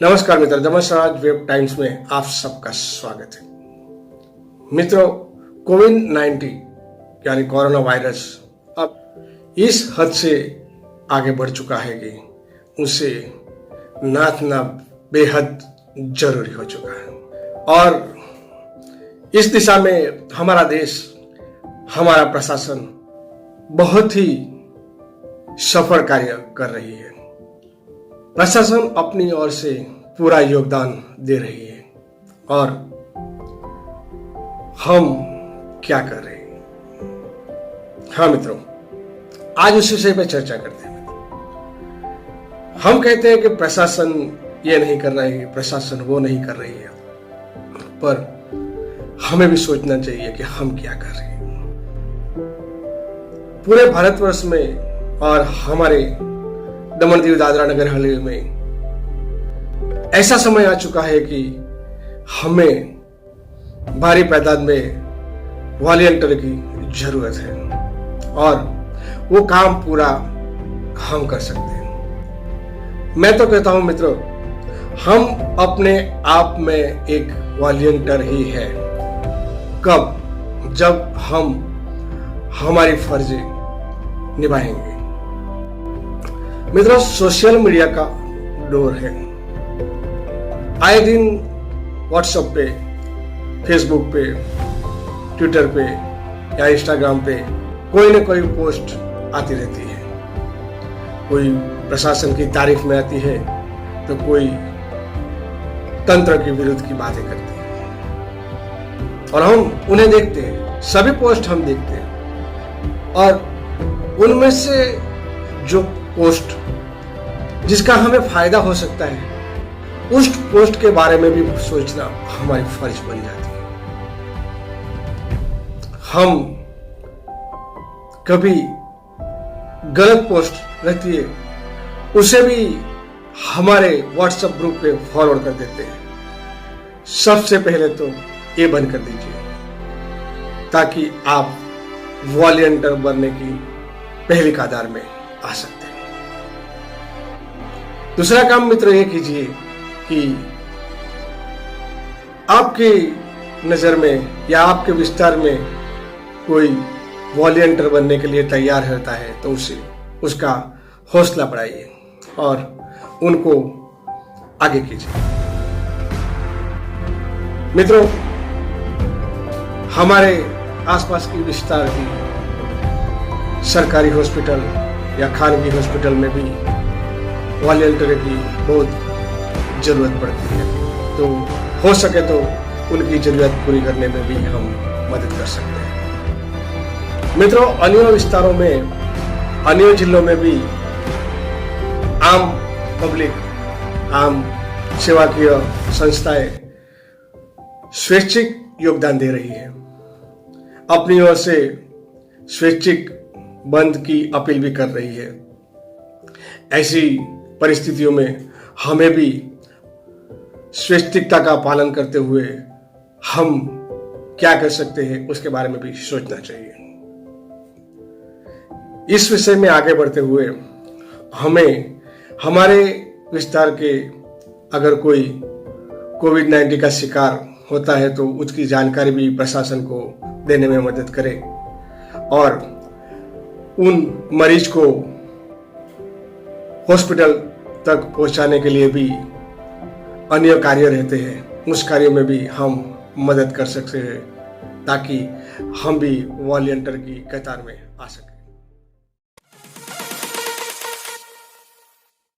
नमस्कार मित्र, दमन web times में आप सबका स्वागत है। मित्रों, कोविड-19 यानी कोरोना वायरस अब इस हद से आगे बढ़ चुका है कि उसे नाथना बेहद जरूरी हो चुका है और इस दिशा में हमारा देश, हमारा प्रशासन बहुत ही सफल कार्य कर रही है। प्रशासन अपनी ओर से पूरा योगदान दे रही है और हम क्या कर रहे हैं? हाँ मित्रों, आज उस विषय पे चर्चा करते हैं। हम कहते हैं कि प्रशासन ये नहीं कर रही है, प्रशासन वो नहीं कर रही है, पर हमें भी सोचना चाहिए कि हम क्या कर रहे हैं। पूरे भारतवर्ष में और हमारे दमन दीव दादरा नगर हवेली में ऐसा समय आ चुका है कि हमें भारी तादाद में वॉलंटियर की जरूरत है और वो काम पूरा हम कर सकते हैं। मैं तो कहता हूं मित्रों, हम अपने आप में एक वॉलंटियर ही है। कब? जब हम हमारी फर्ज निभाएंगे। मित्रों, सोशल मीडिया का दौर है। आए दिन व्हाट्सएप पे, फेसबुक पे, ट्विटर पे या इंस्टाग्राम पे कोई न कोई पोस्ट आती रहती है। कोई प्रशासन की तारीफ में आती है तो कोई तंत्र के विरुद्ध की बातें करती है और हम उन्हें देखते हैं, सभी पोस्ट हम देखते हैं और उनमें से जो पोस्ट जिसका हमें फायदा हो सकता है, उस पोस्ट के बारे में भी सोचना हमारी फर्ज बन जाती है। हम कभी गलत पोस्ट रहती है उसे भी हमारे व्हाट्सएप ग्रुप पे फॉरवर्ड कर देते हैं। सबसे पहले तो ये बंद कर दीजिए ताकि आप वॉलंटियर बनने की पहली कतार में आ सकते हैं। दूसरा काम मित्र ये कीजिए कि आपकी नजर में या आपके विस्तार में कोई वॉलंटियर बनने के लिए तैयार होता है तो उसे उसका हौसला बढ़ाइए और उनको आगे कीजिए। मित्रों, हमारे आसपास की विस्तार की सरकारी हॉस्पिटल या खानगी हॉस्पिटल में भी वॉलंटियर की बहुत जरूरत पड़ती है, तो हो सके तो उनकी जरूरत पूरी करने में भी हम मदद कर सकते हैं। मित्रों, अन्य विस्तारों में, अन्य जिलों में भी आम पब्लिक, आम सेवाकीय संस्थाएं स्वैच्छिक योगदान दे रही है। अपनी ओर से स्वैच्छिक बंद की अपील भी कर रही है। ऐसी परिस्थितियों में हमें भी स्वैच्छिकता का पालन करते हुए हम क्या कर सकते हैं उसके बारे में भी सोचना चाहिए। इस विषय में आगे बढ़ते हुए हमें हमारे विस्तार के अगर कोई कोविड-19 का शिकार होता है तो उसकी जानकारी भी प्रशासन को देने में मदद करें और उन मरीज को हॉस्पिटल तक पहुंचाने के लिए भी अन्य कार्य रहते हैं, उस कार्य में भी हम मदद कर सकते हैं ताकि हम भी वॉलंटियर की कतार में आ सकें।